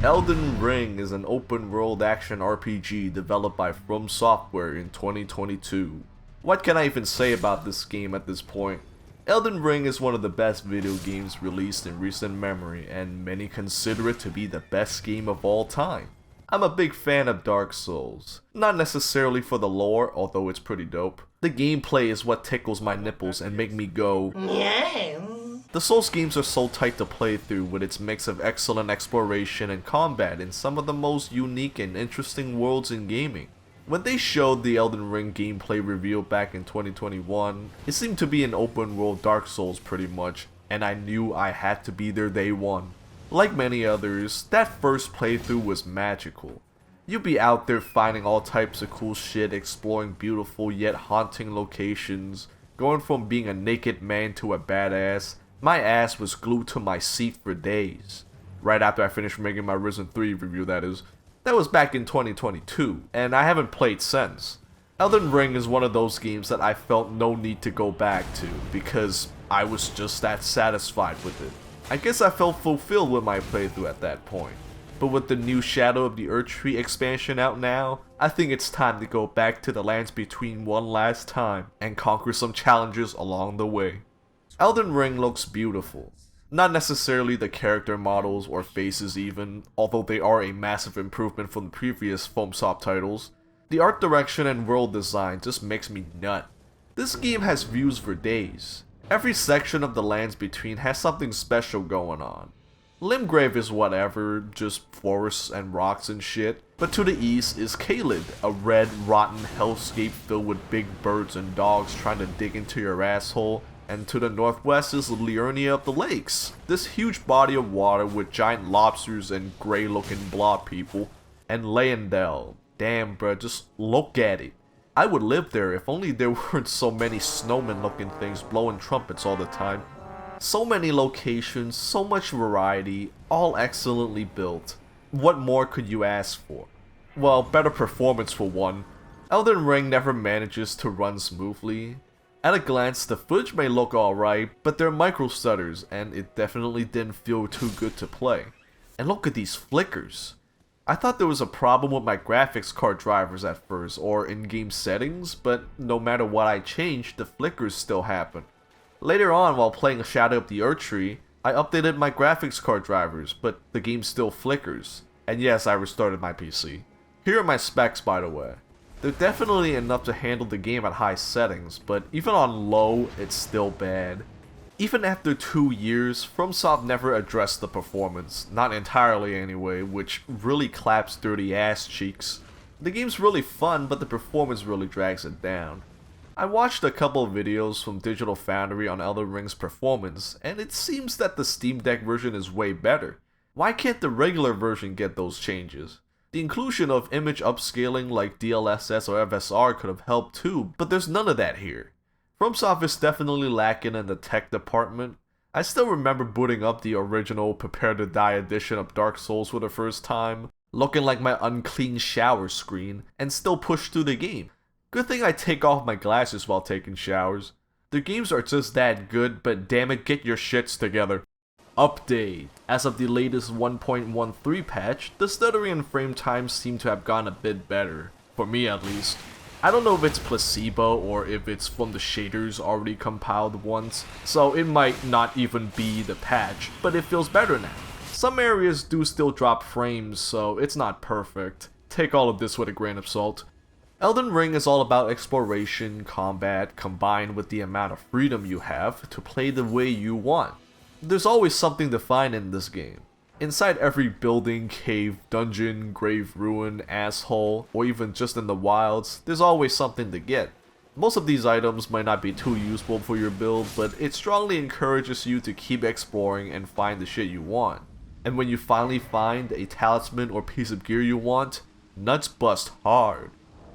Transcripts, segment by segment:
Elden Ring is an open-world action RPG developed by From Software in 2022. What can I even say about this game at this point? Elden Ring is one of the best video games released in recent memory, and many consider it to be the best game of all time. I'm a big fan of Dark Souls, not necessarily for the lore, although it's pretty dope. The gameplay is what tickles my nipples and make me go, yeah. The Souls games are so tight to play through with its mix of excellent exploration and combat in some of the most unique and interesting worlds in gaming. When they showed the Elden Ring gameplay reveal back in 2021, it seemed to be an open world Dark Souls pretty much, and I knew I had to be there day one. Like many others, that first playthrough was magical. You'd be out there finding all types of cool shit, exploring beautiful yet haunting locations, going from being a naked man to a badass. My ass was glued to my seat for days. Right after I finished making my Risen 3 review, that is. That was back in 2022, and I haven't played since. Elden Ring is one of those games that I felt no need to go back to, because I was just that satisfied with it. I guess I felt fulfilled with my playthrough at that point. But with the new Shadow of the Erdtree expansion out now, I think it's time to go back to the lands between one last time, and conquer some challenges along the way. Elden Ring looks beautiful. Not necessarily the character models or faces even, although they are a massive improvement from the previous FromSoft titles. The art direction and world design just makes me nut. This game has views for days. Every section of the lands between has something special going on. Limgrave is whatever, just forests and rocks and shit, but to the east is Caelid, a red, rotten hellscape filled with big birds and dogs trying to dig into your asshole. And to the northwest is Liurnia of the Lakes, this huge body of water with giant lobsters and grey looking blob people. And Leyendell, damn bruh, just look at it. I would live there if only there weren't so many snowman looking things blowing trumpets all the time. So many locations, so much variety, all excellently built. What more could you ask for? Well, better performance for one. Elden Ring never manages to run smoothly. At a glance, the footage may look alright, but there are micro stutters, and it definitely didn't feel too good to play. And look at these flickers. I thought there was a problem with my graphics card drivers at first, or in-game settings, but no matter what I changed, the flickers still happen. Later on, while playing Shadow of the Erdtree, I updated my graphics card drivers, but the game still flickers. And yes, I restarted my PC. Here are my specs, by the way. They're definitely enough to handle the game at high settings, but even on low, it's still bad. Even after 2 years, FromSoft never addressed the performance, not entirely anyway, which really claps dirty ass cheeks. The game's really fun, but the performance really drags it down. I watched a couple of videos from Digital Foundry on Elden Ring's performance, and it seems that the Steam Deck version is way better. Why can't the regular version get those changes? The inclusion of image upscaling like DLSS or FSR could have helped too, but there's none of that here. FromSoft is definitely lacking in the tech department. I still remember booting up the original Prepare to Die edition of Dark Souls for the first time, looking like my unclean shower screen, and still push through the game. Good thing I take off my glasses while taking showers. The games are just that good, but damn it, get your shits together. Update. As of the latest 1.13 patch, the stuttering and frame times seem to have gone a bit better, for me at least. I don't know if it's placebo or if it's from the shaders already compiled once, so it might not even be the patch, but it feels better now. Some areas do still drop frames, so it's not perfect. Take all of this with a grain of salt. Elden Ring is all about exploration, combat, combined with the amount of freedom you have to play the way you want. There's always something to find in this game. Inside every building, cave, dungeon, grave, ruin, asshole, or even just in the wilds, there's always something to get. Most of these items might not be too useful for your build, but it strongly encourages you to keep exploring and find the shit you want. And when you finally find a talisman or piece of gear you want, nuts bust hard.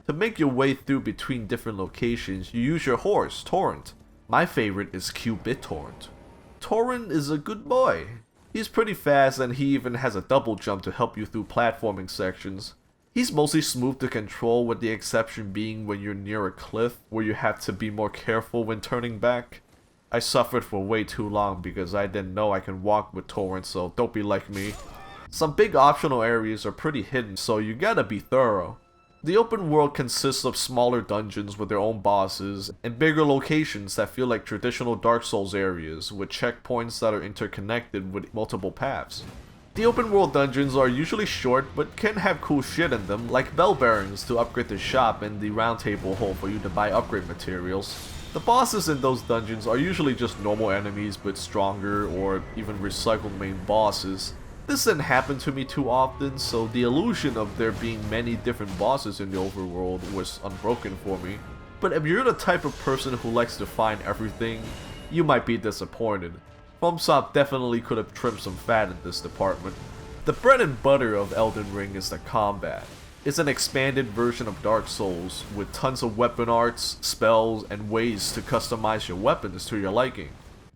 To make your way through between different locations, you use your horse, Torrent. My favorite is BitTorrent. Torrent is a good boy. He's pretty fast and he even has a double jump to help you through platforming sections. He's mostly smooth to control, with the exception being when you're near a cliff where you have to be more careful when turning back. I suffered for way too long because I didn't know I can walk with Torrent, so don't be like me. Some big optional areas are pretty hidden, so you gotta be thorough. The open world consists of smaller dungeons with their own bosses, and bigger locations that feel like traditional Dark Souls areas, with checkpoints that are interconnected with multiple paths. The open world dungeons are usually short, but can have cool shit in them, like bell bearings to upgrade the shop and the round table hole for you to buy upgrade materials. The bosses in those dungeons are usually just normal enemies but stronger, or even recycled main bosses. This didn't happen to me too often, so the illusion of there being many different bosses in the overworld was unbroken for me. But if you're the type of person who likes to find everything, you might be disappointed. FromSoft definitely could have trimmed some fat in this department. The bread and butter of Elden Ring is the combat. It's an expanded version of Dark Souls, with tons of weapon arts, spells, and ways to customize your weapons to your liking.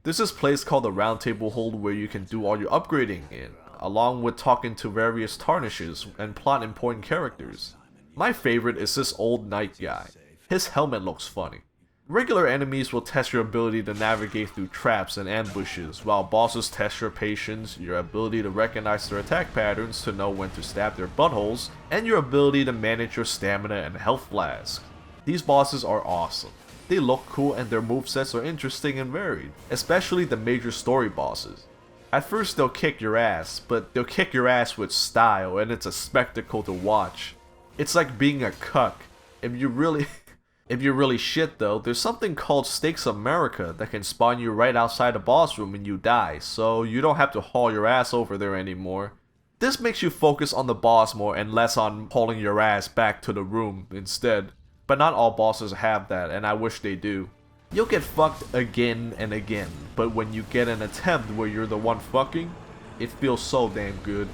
There's this place called the Round Table Hold where you can do all your upgrading in, along with talking to various tarnishes and plot important characters. My favorite is this old knight guy. His helmet looks funny. Regular enemies will test your ability to navigate through traps and ambushes, while bosses test your patience, your ability to recognize their attack patterns to know when to stab their buttholes, and your ability to manage your stamina and health flasks. These bosses are awesome. They look cool and their movesets are interesting and varied, especially the major story bosses. At first they'll kick your ass, but they'll kick your ass with style and it's a spectacle to watch. It's like being a cuck. If you're really shit though, there's something called Stakes America that can spawn you right outside the boss room and you die, so you don't have to haul your ass over there anymore. This makes you focus on the boss more and less on hauling your ass back to the room instead. But not all bosses have that, and I wish they do. You'll get fucked again and again, but when you get an attempt where you're the one fucking, it feels so damn good.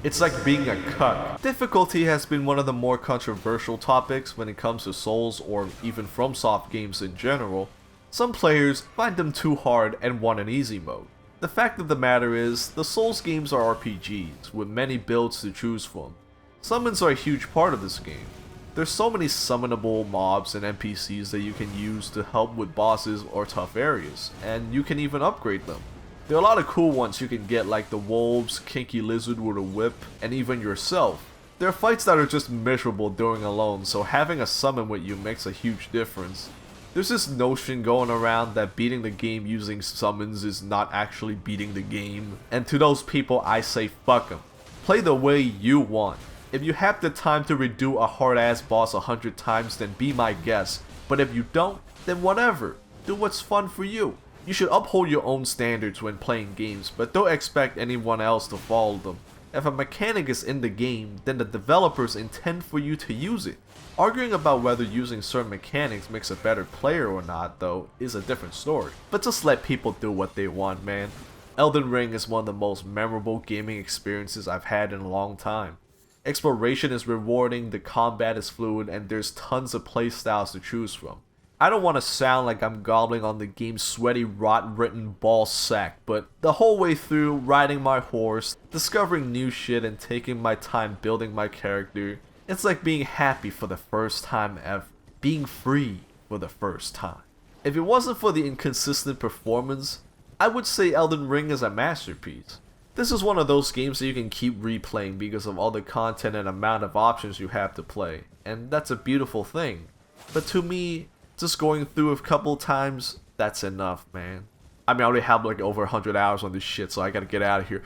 It's like being a cuck. Difficulty has been one of the more controversial topics when it comes to Souls or even FromSoft games in general. Some players find them too hard and want an easy mode. The fact of the matter is, the Souls games are RPGs, with many builds to choose from. Summons are a huge part of this game. There's so many summonable mobs and NPCs that you can use to help with bosses or tough areas, and you can even upgrade them. There are a lot of cool ones you can get, like the wolves, kinky lizard with a whip, and even yourself. There are fights that are just miserable doing alone, so having a summon with you makes a huge difference. There's this notion going around that beating the game using summons is not actually beating the game, and to those people I say fuck them. Play the way you want. If you have the time to redo a hard ass boss 100 times, then be my guest, but if you don't, then whatever. Do what's fun for you. You should uphold your own standards when playing games, but don't expect anyone else to follow them. If a mechanic is in the game, then the developers intend for you to use it. Arguing about whether using certain mechanics makes a better player or not, though, is a different story. But just let people do what they want, man. Elden Ring is one of the most memorable gaming experiences I've had in a long time. Exploration is rewarding, the combat is fluid, and there's tons of playstyles to choose from. I don't want to sound like I'm gobbling on the game's sweaty, rot-written ball sack, but the whole way through, riding my horse, discovering new shit, and taking my time building my character, it's like being happy for the first time ever. Being free for the first time. If it wasn't for the inconsistent performance, I would say Elden Ring is a masterpiece. This is one of those games that you can keep replaying because of all the content and amount of options you have to play, and that's a beautiful thing. But to me, just going through a couple times, that's enough, man. I mean, I already have like over 100 hours on this shit, so I gotta get out of here.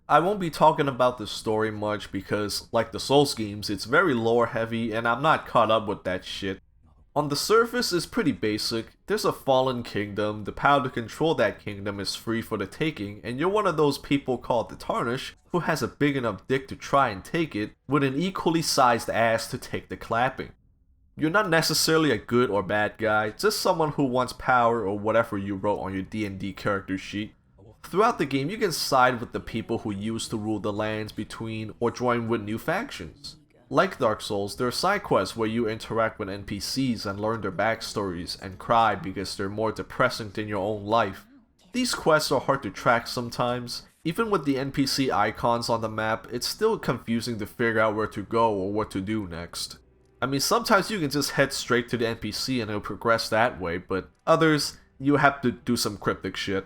I won't be talking about the story much because, like the Souls games, it's very lore heavy and I'm not caught up with that shit. On the surface, it's pretty basic. There's a fallen kingdom, the power to control that kingdom is free for the taking, and you're one of those people called the Tarnish who has a big enough dick to try and take it, with an equally sized ass to take the clapping. You're not necessarily a good or bad guy, just someone who wants power or whatever you wrote on your D&D character sheet. Throughout the game, you can side with the people who used to rule the lands between or join with new factions. Like Dark Souls, there are side quests where you interact with NPCs and learn their backstories and cry because they're more depressing than your own life. These quests are hard to track sometimes. Even with the NPC icons on the map, it's still confusing to figure out where to go or what to do next. I mean, sometimes you can just head straight to the NPC and it'll progress that way, but others, you have to do some cryptic shit.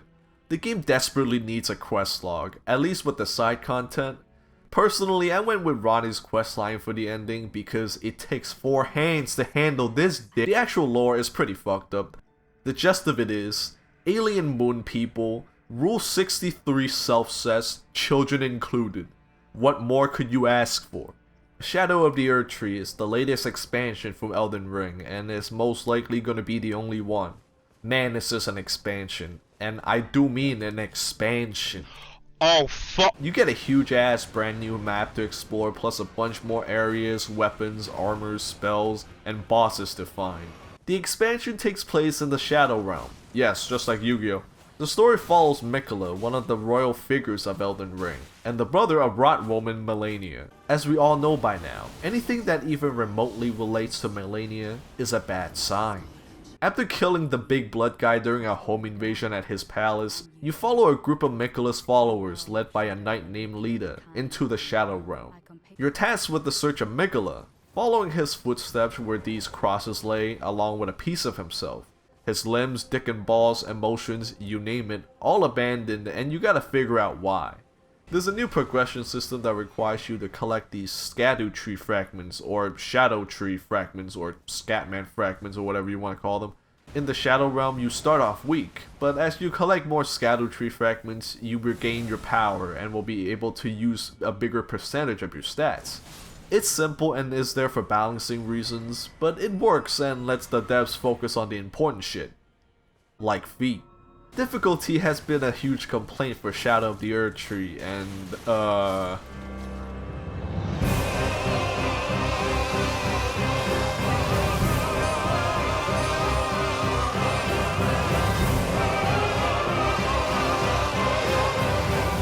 The game desperately needs a quest log, at least with the side content. Personally, I went with Ronnie's questline for the ending because it takes 4 hands to handle this dick. The actual lore is pretty fucked up. The gist of it is, alien moon people, Rule 63 self-says, children included. What more could you ask for? Shadow of the Erdtree is the latest expansion from Elden Ring, and is most likely gonna be the only one. Man, this is an expansion, and I do mean an expansion. Oh fuck! You get a huge ass brand new map to explore, plus a bunch more areas, weapons, armors, spells, and bosses to find. The expansion takes place in the Shadow Realm. Yes, just like Yu-Gi-Oh! The story follows Miquella, one of the royal figures of Elden Ring, and the brother of Rot Roman Melania. As we all know by now, anything that even remotely relates to Melania is a bad sign. After killing the big blood guy during a home invasion at his palace, you follow a group of Miquella's followers led by a knight named Lita into the Shadow Realm. You're tasked with the search of Miquella, following his footsteps where these crosses lay along with a piece of himself. His limbs, dick and balls, emotions, you name it, all abandoned, and you gotta figure out why. There's a new progression system that requires you to collect these Erdtree fragments, or Shadow Tree fragments, or Scatman fragments, or whatever you want to call them. In the Shadow Realm, you start off weak, but as you collect more Erdtree fragments, you regain your power and will be able to use a bigger percentage of your stats. It's simple and is there for balancing reasons, but it works and lets the devs focus on the important shit. Like feet. Difficulty has been a huge complaint for Shadow of the Erdtree, and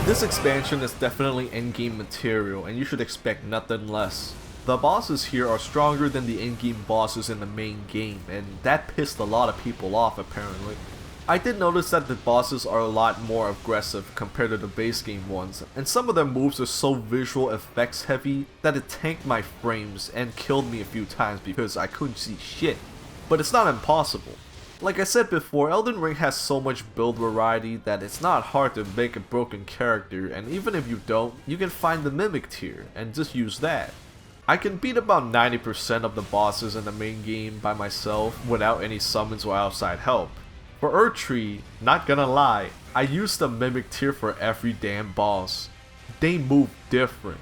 this expansion is definitely endgame material, and you should expect nothing less. The bosses here are stronger than the endgame bosses in the main game, and that pissed a lot of people off apparently. I did notice that the bosses are a lot more aggressive compared to the base game ones, and some of their moves are so visual effects heavy that it tanked my frames and killed me a few times because I couldn't see shit. But it's not impossible. Like I said before, Elden Ring has so much build variety that it's not hard to make a broken character, and even if you don't, you can find the Mimic tier and just use that. I can beat about 90% of the bosses in the main game by myself without any summons or outside help. For Erdtree, not gonna lie, I use the Mimic tier for every damn boss. They move different.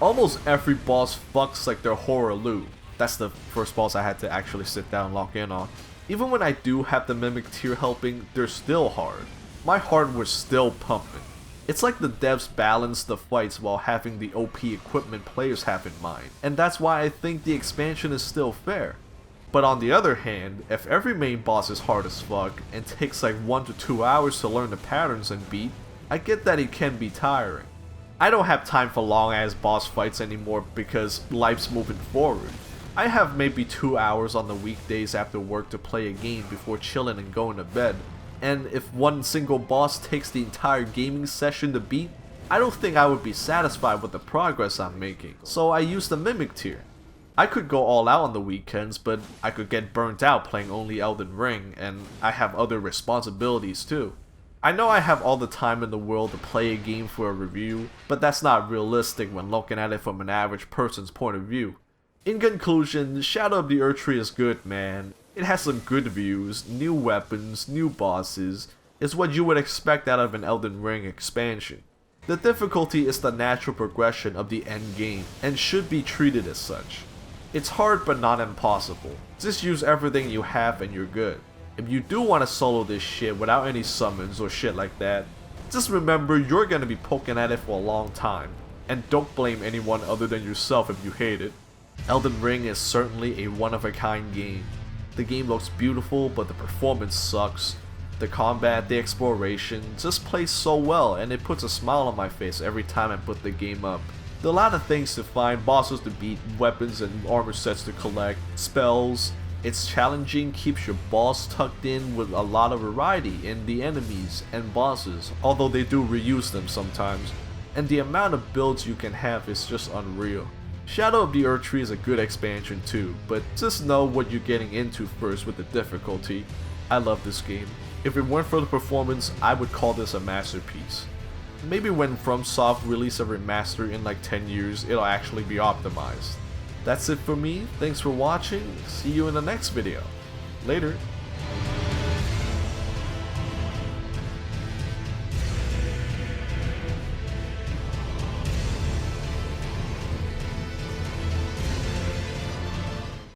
Almost every boss fucks like they're Horaloo. That's the first boss I had to actually sit down and lock in on. Even when I do have the Mimic tier helping, they're still hard. My heart was still pumping. It's like the devs balance the fights while having the OP equipment players have in mind, and that's why I think the expansion is still fair. But on the other hand, if every main boss is hard as fuck, and takes like 1 to 2 hours to learn the patterns and beat, I get that it can be tiring. I don't have time for long ass boss fights anymore because life's moving forward. I have maybe 2 hours on the weekdays after work to play a game before chilling and going to bed, and if one single boss takes the entire gaming session to beat, I don't think I would be satisfied with the progress I'm making, so I use the Mimic tier. I could go all out on the weekends, but I could get burnt out playing only Elden Ring, and I have other responsibilities too. I know I have all the time in the world to play a game for a review, but that's not realistic when looking at it from an average person's point of view. In conclusion, Shadow of the Erdtree is good, man. It has some good views, new weapons, new bosses. It's what you would expect out of an Elden Ring expansion. The difficulty is the natural progression of the end game, and should be treated as such. It's hard but not impossible. Just use everything you have and you're good. If you do want to solo this shit without any summons or shit like that, just remember you're gonna be poking at it for a long time, and don't blame anyone other than yourself if you hate it. Elden Ring is certainly a one-of-a-kind game. The game looks beautiful, but the performance sucks. The combat, the exploration, just plays so well, and it puts a smile on my face every time I put the game up. There are a lot of things to find, bosses to beat, weapons and armor sets to collect, spells. It's challenging, keeps your boss tucked in with a lot of variety in the enemies and bosses, although they do reuse them sometimes. And the amount of builds you can have is just unreal. Shadow of the Erdtree is a good expansion too, but just know what you're getting into first with the difficulty. I love this game. If it weren't for the performance, I would call this a masterpiece. Maybe when FromSoft release a remaster in like 10 years, it'll actually be optimized. That's it for me, thanks for watching, see you in the next video. Later.